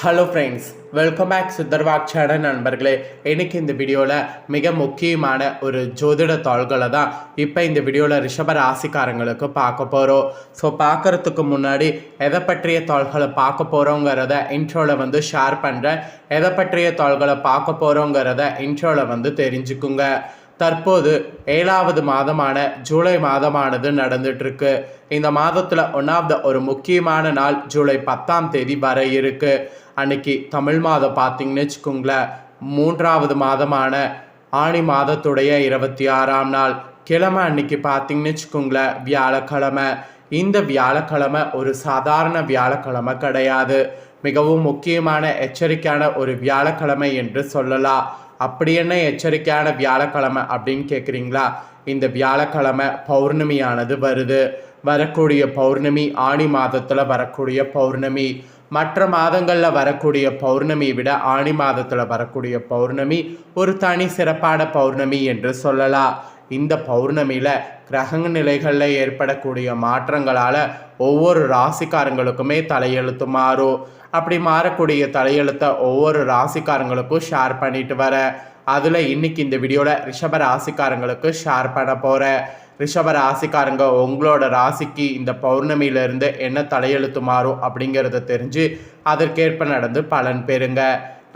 Hello friends, welcome back Siddharvak channel நண்பர்களே. இன்னைக்கு இந்த வீடியோவில் மிக முக்கியமான ஒரு ஜோதிட தாள்களை தான் இப்போ இந்த வீடியோவில் ரிஷப ராசிக்காரங்களுக்கு பார்க்க போகிறோம். ஸோ பார்க்குறதுக்கு முன்னாடி எதை பற்றிய தாள்களை பார்க்க போகிறோங்கிறத இன்ட்ரோவில் ஷேர் பண்ணுறேன். எதை பற்றிய தாள்களை பார்க்க போகிறோங்கிறத இன்ட்ரோவில் தெரிஞ்சுக்குங்க. தற்போது 7வது மாதமான ஜூலை மாதமானது நடந்துட்டுருக்கு. இந்த மாதத்தில் ஒரு முக்கியமான நாள் ஜூலை 10ஆம் தேதி வர இருக்கு. அன்னைக்கு தமிழ் மாதம் பார்த்தீங்கன்னு வச்சுக்கோங்களேன், 3வது மாதமான ஆணி மாதத்துடைய 26ஆம் நாள் கிழமை அன்னைக்கு பார்த்தீங்கன்னு வச்சுக்கோங்களேன், வியாழக்கிழமை. இந்த வியாழக்கிழமை ஒரு சாதாரண வியாழக்கிழமை கிடையாது, மிகவும் முக்கியமான எச்சரிக்கையான ஒரு வியாழக்கிழமை என்று சொல்லலாம். அப்படி என்ன எச்சரிக்கையான வியாழக்கிழமை அப்படின்னு கேட்குறீங்களா? இந்த வியாழக்கிழமை பௌர்ணமியானது வருது. வரக்கூடிய பௌர்ணமி ஆணி மாதத்தில் வரக்கூடிய பௌர்ணமி. மற்ற மாதங்களில் வரக்கூடிய பௌர்ணமியை விட ஆணி மாதத்தில் வரக்கூடிய பௌர்ணமி ஒரு தனி சிறப்பான பௌர்ணமி என்று சொல்லலாம். இந்த பௌர்ணமியில் கிரக நிலைகளில் ஏற்படக்கூடிய மாற்றங்களால் ஒவ்வொரு ராசிக்காரங்களுக்குமே தலையெழுத்து மாறும். அப்படி மாறக்கூடிய தலையெழுத்தை ஒவ்வொரு ராசிக்காரங்களுக்கும் ஷேர் பண்ணிட்டு வர, அதில் இன்னைக்கு இந்த வீடியோவில் ரிஷப ராசிக்காரங்களுக்கு ஷேர் பண்ண போகிறேன். ரிஷப ராசிக்காரங்க உங்களோட ராசிக்கு இந்த பௌர்ணமியிலேருந்து என்ன தலையெழுத்து மாறும் அப்படிங்கிறத தெரிஞ்சு அதற்கேற்ப நடந்து பலன் பெறுங்க.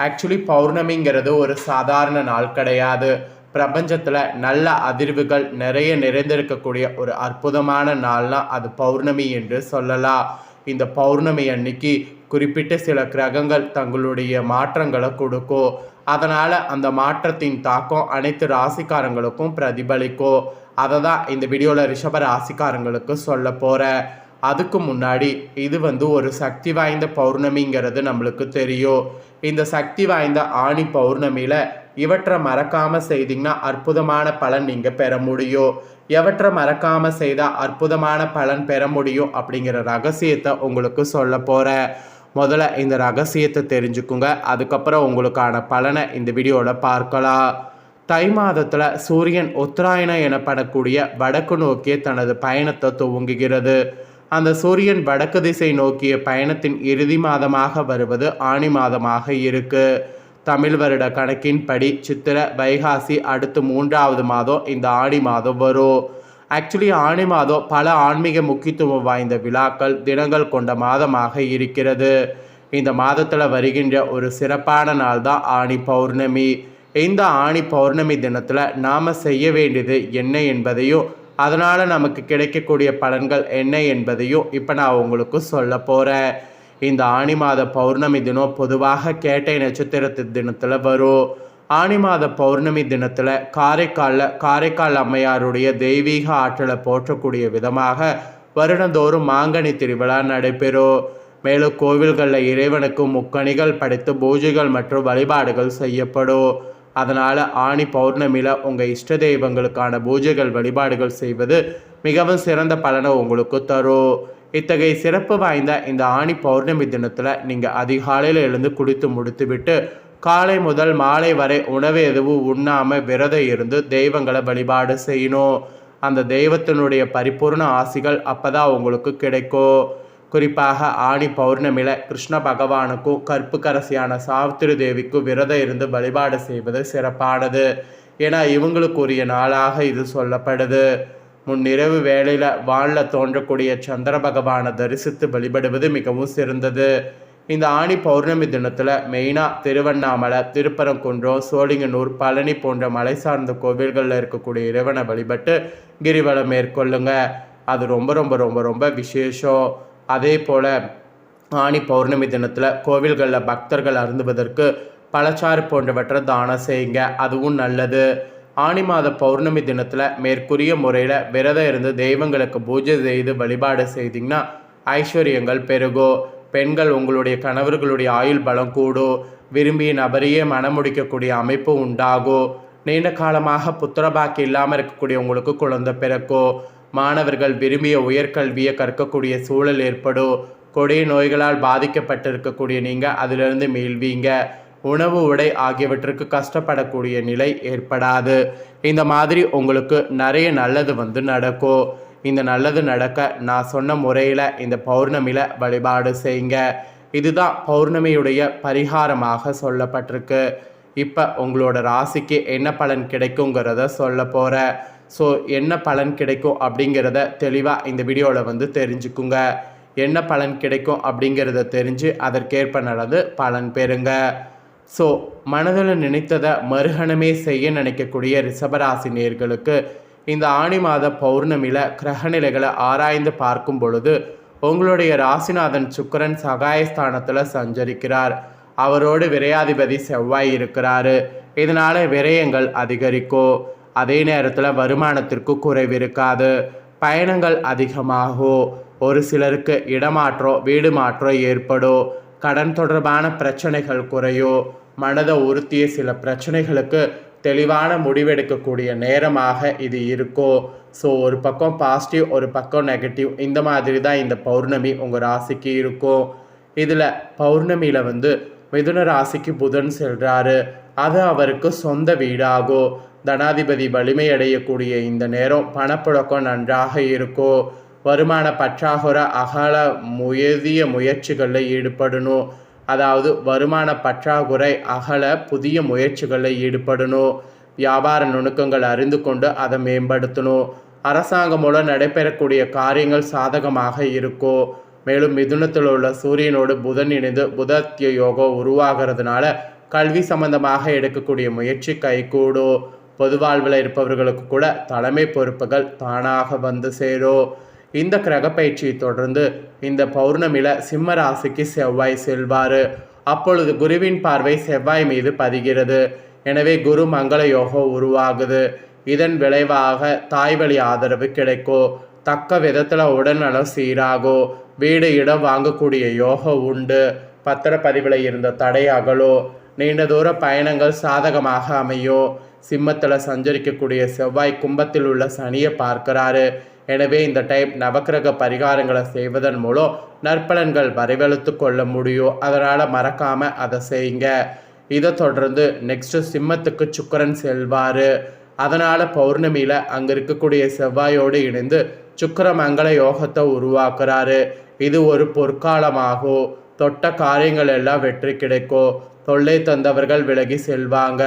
ஆக்சுவலி பௌர்ணமிங்கிறது ஒரு சாதாரண நாள் கிடையாது. பிரபஞ்சத்தில் நல்ல அதிர்வுகள் நிறைய நிறைந்திருக்கக்கூடிய ஒரு அற்புதமான நாள்னா அது பௌர்ணமி என்று சொல்லலாம். இந்த பௌர்ணமி அன்னைக்கு குறிப்பிட்ட சில கிரகங்கள் தங்களுடைய மாற்றங்களை கொடுக்கும். அதனால் அந்த மாற்றத்தின் தாக்கம் அனைத்து ராசிக்காரங்களுக்கும் பிரதிபலிக்கும். அதை தான் இந்த வீடியோவில் ரிஷப ராசிக்காரங்களுக்கு சொல்ல போகிறேன். அதுக்கு முன்னாடி இது ஒரு சக்தி வாய்ந்த பௌர்ணமிங்கிறது நம்மளுக்கு தெரியும். இந்த சக்தி வாய்ந்த ஆணி பௌர்ணமியில் இவற்றை மறக்காமல் செய்தீங்கன்னா அற்புதமான பலன் நீங்கள் பெற முடியும். எவற்றை மறக்காமல் செய்தால் அற்புதமான பலன் பெற முடியும் அப்படிங்கிற ரகசியத்தை உங்களுக்கு சொல்ல போகிறேன். முதல்ல இந்த ரகசியத்தை தெரிஞ்சுக்குங்க, அதுக்கப்புறம் உங்களுக்கான பலனை இந்த வீடியோவில் பார்க்கலாம். தை மாதத்தில் சூரியன் உத்தராயணம் எனப்படக்கூடிய வடக்கு நோக்கிய தனது பயணத்தை துவங்குகிறது. அந்த சூரியன் வடக்கு திசை நோக்கிய பயணத்தின் இறுதி மாதமாக வருவது ஆணி மாதமாக இருக்கு. தமிழ் வருட கணக்கின்படி சித்திரை வைகாசி அடுத்து 3வது மாதம் இந்த ஆணி மாதம் வரும். ஆக்சுவலி ஆணி மாதம் பல ஆன்மீக முக்கியத்துவம் வாய்ந்த விழாக்கள் தினங்கள் கொண்ட மாதமாக இருக்கிறது. இந்த மாதத்தில் வருகின்ற ஒரு சிறப்பான நாள் தான் ஆணி பௌர்ணமி. இந்த ஆணி பௌர்ணமி தினத்தில் நாம் செய்ய வேண்டியது என்ன என்பதையும் அதனால் நமக்கு கிடைக்கக்கூடிய பலன்கள் என்ன என்பதையும் இப்போ நான் உங்களுக்கு சொல்ல போகிறேன். இந்த ஆணி மாத பௌர்ணமி தினம் பொதுவாக கேட்டை நட்சத்திரத்து தினத்தில் வரும். ஆணி மாத பௌர்ணமி தினத்தில் காரைக்கால் அம்மையாருடைய தெய்வீக ஆற்றலை போற்றக்கூடிய விதமாக வருடந்தோறும் மாங்கனி திருவிழா நடைபெறும். மேலும் கோவில்களில் இறைவனுக்கு முக்கணிகள் படைத்து பூஜைகள் மற்றும் வழிபாடுகள் செய்யப்படும். அதனால் ஆணி பௌர்ணமியில் உங்கள் இஷ்ட தெய்வங்களுக்கான பூஜைகள் வழிபாடுகள் செய்வது மிகவும் சிறந்த பலனை உங்களுக்கு தரும். இத்தகைய சிறப்பு வாய்ந்த இந்த ஆணி பௌர்ணமி தினத்தில் நீங்கள் அதிகாலையில் எழுந்து குளித்து முடித்துவிட்டு காலை முதல் மாலை வரை உணவு எதுவும் உண்ணாமல் விரதம் இருந்து தெய்வங்களை வழிபாடு செய்யணும். அந்த தெய்வத்தினுடைய பரிபூர்ண ஆசிகள் அப்போ தான் உங்களுக்கு கிடைக்கும். குறிப்பாக ஆணி பௌர்ணமியில் கிருஷ்ண பகவானுக்கும் கற்புக்கரசியான சாவித்திரி தேவிக்கும் விரதம் இருந்து வழிபாடு செய்வது சிறப்பானது. ஏன்னா இவங்களுக்குரிய நாளாக இது சொல்லப்படுது. முன்னிரவு வேளையில் வானில் தோன்றக்கூடிய சந்திர பகவானை தரிசித்து வழிபடுவது மிகவும் சிறந்தது. இந்த ஆணி பௌர்ணமி தினத்தில் மெயினாக திருவண்ணாமலை, திருப்பரங்குன்றம், சோழிங்கநல்லூர், பழனி போன்ற மலை சார்ந்த கோவில்களில் இருக்கக்கூடிய இறைவனை வழிபட்டு கிரிவலம் மேற்கொள்ளுங்க. அது ரொம்ப ரொம்ப ரொம்ப ரொம்ப விசேஷம். அதே போல் ஆணி பௌர்ணமி தினத்தில் கோவில்களில் பக்தர்கள் அருந்துவதற்கு பழச்சாறு போன்றவற்றை தானம் செய்யுங்க, அதுவும் நல்லது. ஆணி மாத பௌர்ணமி தினத்தில் மேற்கூறிய முறையில் விரதம் இருந்து தெய்வங்களுக்கு பூஜை செய்து வழிபாடு செய்திங்கன்னா ஐஸ்வர்யங்கள் பெருகும். பெண்கள் உங்களுடைய கணவர்களுடைய ஆயுள் பலம் கூடும். விரும்பிய நபரையே மனமுடிக்கக்கூடிய அமைப்பு உண்டாகும். நீண்ட காலமாக புத்திரபாக்கி இல்லாமல் இருக்கக்கூடிய உங்களுக்கு குழந்தை பிறக்கும். மாணவர்கள் விரும்பிய உயர்கல்வியை கற்கக்கூடிய சூழல் ஏற்படும். கொடிய நோய்களால் பாதிக்கப்பட்டிருக்கக்கூடிய நீங்கள் அதிலிருந்து மீள்வீங்க. உணவு, உடை ஆகியவற்றுக்கு கஷ்டப்படக்கூடிய நிலை ஏற்படாது. இந்த மாதிரி உங்களுக்கு நிறைய நல்லது நடக்கும். இந்த நல்லது நடக்க நான் சொன்ன முறையில் இந்த பௌர்ணமியில் வழிபாடு செய்யுங்க. இதுதான் பௌர்ணமியுடைய பரிகாரமாக சொல்லப்பட்டிருக்கு. இப்போ உங்களோட ராசிக்கு என்ன பலன் கிடைக்குங்கிறத சொல்ல போகிறேன். ஸோ என்ன பலன் கிடைக்கும் அப்படிங்கிறத தெளிவாக இந்த வீடியோவில் வந்து தெரிஞ்சுக்குங்க. என்ன பலன் கிடைக்கும் அப்படிங்கிறத தெரிஞ்சு அதற்கேற்ப நடந்து பலன் பெறுங்க. ஸோ மனதில் நினைத்ததை மறுகணமே செய்ய நினைக்கக்கூடிய ரிஷபராசி நேயர்களுக்கு இந்த ஆணி மாத பௌர்ணமியில் கிரகநிலைகளை ஆராய்ந்து பார்க்கும் பொழுது உங்களுடைய ராசிநாதன் சுக்கிரன் சகாயஸ்தானத்தில் சஞ்சரிக்கிறார். அவரோடு விரையாதிபதி செவ்வாய் இருக்கிறாரு. இதனால் விரயங்கள் அதிகரிக்கும். அதே நேரத்தில் வருமானத்திற்கு குறைவு இருக்காது. பயணங்கள் அதிகமாகும். ஒரு சிலருக்கு இடமாற்றம் வீடு மாற்றம் ஏற்படும். கடன் தொடர்பான பிரச்சனைகள் குறையும். மனதை உறுத்திய சில பிரச்சனைகளுக்கு தெளிவான முடிவெடுக்கக்கூடிய நேரமாக இது இருக்கும். ஸோ ஒரு பக்கம் பாசிட்டிவ் ஒரு பக்கம் நெகட்டிவ் இந்த மாதிரி தான் இந்த பௌர்ணமி உங்கள் ராசிக்கு இருக்கும். இதில் பௌர்ணமியில் வந்து மிதுன ராசிக்கு புதன் செல்கிறாரு. அது அவருக்கு சொந்த வீடாகும். தனாதிபதி வலிமை அடையக்கூடிய இந்த நேரம் பணப்புழக்கம் நன்றாக இருக்கும். வருமான பற்றாக்குறை அகல முயற்சிகளில் ஈடுபடணும். அதாவது வருமான பற்றாக்குறை அகல புதிய முயற்சிகளில் ஈடுபடணும். வியாபார நுணுக்கங்கள் அறிந்து கொண்டு அதை மேம்படுத்தணும். அரசாங்கம் மூலம் நடைபெறக்கூடிய காரியங்கள் சாதகமாக இருக்கும். மேலும் மிதுனத்தில் உள்ள சூரியனோடு புதன் இணைந்து புதத்திய யோகம் உருவாகிறதுனால கல்வி சம்பந்தமாக எடுக்கக்கூடிய முயற்சி கைகூடும். பொது வாழ்வில் இருப்பவர்களுக்கு கூட தலைமை பொறுப்புகள் தானாக வந்து சேரும். இந்த கிரக பயிற்சியை தொடர்ந்து இந்த பௌர்ணமியில் சிம்ம ராசிக்கு செவ்வாய் செல்வார். அப்பொழுது குருவின் பார்வை செவ்வாய் மீது பதிகிறது. எனவே குரு மங்கள யோகம் உருவாகுது. இதன் விளைவாக தாய்வழி ஆதரவு கிடைக்கும். தக்க விதத்தில் உடல்நலம் சீராகும். வீடு இடம் வாங்கக்கூடிய யோகம் உண்டு. பத்திரப்பதிவில் இருந்த தடை அகலும். நீண்ட தூர பயணங்கள் சாதகமாக அமையும். சிம்மத்தில் சஞ்சரிக்கக்கூடிய செவ்வாய் கும்பத்தில் உள்ள சனியை பார்க்கிறாரு. எனவே இந்த டைம் நவக்கிரக பரிகாரங்களை செய்வதன் மூலம் நற்பலன்கள் வரவழைத்து கொள்ள முடியும். அதனால் மறக்காமல் அதை செய்யுங்க. இதை தொடர்ந்து நெக்ஸ்ட்டு சிம்மத்துக்கு சுக்கிரன் செல்வார். அதனால் பௌர்ணமியில் அங்கே இருக்கக்கூடிய செவ்வாயோடு இணைந்து சுக்கிர மங்கள யோகத்தை உருவாக்குறாரு. இது ஒரு பொற்காலமாகும். தொட்ட காரியங்கள் எல்லாம் வெற்றி கிடைக்கும். தொல்லை தந்தவர்கள் விலகி செல்வாங்க.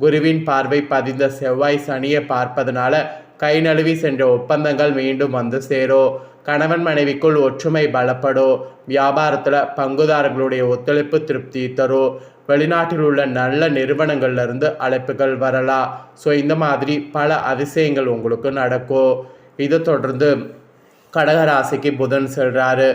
குருவின் பார்வை பதிந்த செவ்வாய் சனியை பார்ப்பதனால கை நழுவி சென்ற ஒப்பந்தங்கள் மீண்டும் வந்து சேரும். கணவன் மனைவிக்குள் ஒற்றுமை பலப்படும். வியாபாரத்தில் பங்குதாரர்களுடைய ஒத்துழைப்பு திருப்தி தரும். வெளிநாட்டில் உள்ள நல்ல நிறுவனங்கள்லேருந்து அழைப்புகள் வரலாம். ஸோ இந்த மாதிரி பல அதிசயங்கள் உங்களுக்கு நடக்கும். இதை தொடர்ந்து கடகராசிக்கு புதன் செல்கிறாரு.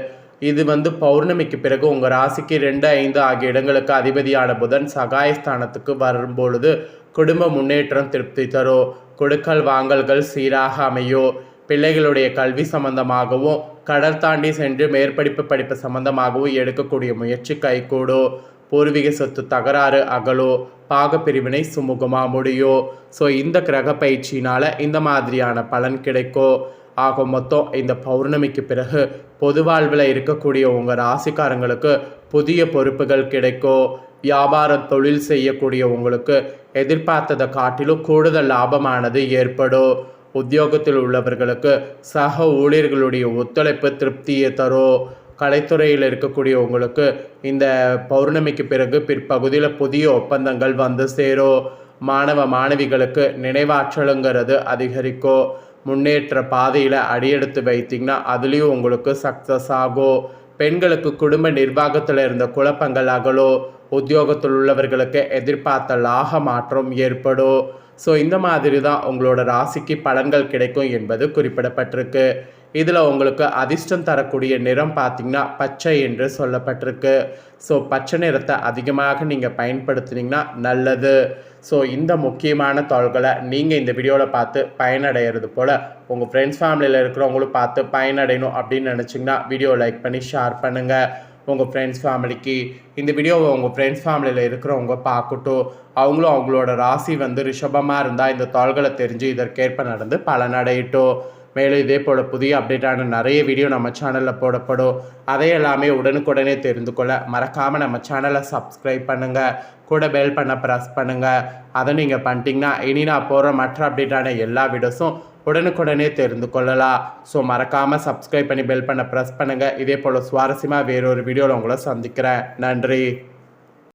இது வந்து பௌர்ணமிக்கு பிறகு உங்கள் ராசிக்கு 2, 5 ஆகிய இடங்களுக்கு அதிபதியான புதன் சகாயஸ்தானத்துக்கு வரும்பொழுது குடும்ப முன்னேற்றம் திருப்தி தரும். கொடுக்கல் வாங்கல்கள் சீராக அமையும். பிள்ளைகளுடைய கல்வி சம்பந்தமாகவும் கடல் தாண்டி சென்று மேற்படிப்பு சம்பந்தமாகவும் எடுக்கக்கூடிய முயற்சி கைகூடும். பூர்வீக சொத்து தகராறு அகலோ. பாகப்பிரிவினை சுமூகமாக முடியும். ஸோ இந்த கிரக பயிற்சினால் இந்த மாதிரியான பலன் கிடைக்கும். ஆக மொத்தம் இந்த பௌர்ணமிக்கு பிறகு பொது வாழ்வில் இருக்கக்கூடிய உங்கள் ராசிக்காரங்களுக்கு புதிய பொறுப்புகள் கிடைக்கும். வியாபார தொழில் செய்யக்கூடிய உங்களுக்கு எதிர்பார்த்ததை காட்டிலும் கூடுதல் லாபமானது ஏற்படும். உத்தியோகத்தில் உள்ளவர்களுக்கு சக ஊழியர்களுடைய ஒத்துழைப்பு திருப்தியை தரும். கலைத்துறையில் இருக்கக்கூடிய உங்களுக்கு இந்த பௌர்ணமிக்கு பிறகு பிற்பகுதியில் புதிய ஒப்பந்தங்கள் வந்து சேரும். மாணவ மாணவிகளுக்கு நினைவாற்றலுங்கிறது அதிகரிக்கும். முன்னேற்ற பாதையில் அடியெடுத்து வைத்திங்கன்னா அதுலேயும் உங்களுக்கு சக்ஸஸ் ஆகும். பெண்களுக்கு குடும்ப நிர்வாகத்தில் இருந்த குழப்பங்கள் அகலும். உத்தியோகத்தில் உள்ளவர்களுக்கு எதிர்பார்த்த லாக மாற்றம் ஏற்படும். ஸோ இந்த மாதிரி தான் உங்களோட ராசிக்கு பலன்கள் கிடைக்கும் என்பது குறிப்பிடப்பட்டிருக்கு. இதில் உங்களுக்கு அதிர்ஷ்டம் தரக்கூடிய நிறம் பார்த்திங்கன்னா பச்சை என்று சொல்லப்பட்டிருக்கு. ஸோ பச்சை நிறத்தை அதிகமாக நீங்கள் பயன்படுத்தினீங்கன்னா நல்லது. ஸோ இந்த முக்கியமான தாள்களை நீங்கள் இந்த வீடியோவில் பார்த்து பயனடைகிறது போல் உங்கள் ஃப்ரெண்ட்ஸ் ஃபேமிலியில் இருக்கிறவங்களும் பார்த்து பயனடையணும் அப்படின்னு நினச்சிங்கன்னா வீடியோ லைக் பண்ணி ஷேர் பண்ணுங்கள் உங்கள் ஃப்ரெண்ட்ஸ் ஃபேமிலிக்கு. இந்த வீடியோவை உங்கள் ஃப்ரெண்ட்ஸ் ஃபேமிலியில் இருக்கிறவங்க பார்க்கட்டும். அவங்களும் அவங்களோட ராசி வந்து ரிஷபமாக இருந்தால் இந்த தாள்களை தெரிஞ்சு இதற்கேற்ப நடந்து பலனடையட்டும். மேலும் இதே போல் புதிய அப்டேட்டான நிறைய வீடியோ நம்ம சேனலில் போடப்படும். அதை எல்லாமே உடனுக்குடனே தெரிந்து கொள்ள மறக்காமல் நம்ம சேனலை சப்ஸ்கிரைப் பண்ணுங்கள். கூட பெல் பண்ண ப்ரெஸ் பண்ணுங்கள். அதை நீங்கள் பண்ணிட்டீங்கன்னா இனி நான் போகிற மற்ற அப்டேட்டான எல்லா வீடியோஸும் உடனுக்குடனே தெரிந்து கொள்ளலாம். ஸோ மறக்காமல் சப்ஸ்கிரைப் பண்ணி பெல் பண்ண ப்ரெஸ் பண்ணுங்கள். இதே போல் சுவாரஸ்யமாக வேறொரு வீடியோவில் உங்களை சந்திக்கிறேன். நன்றி.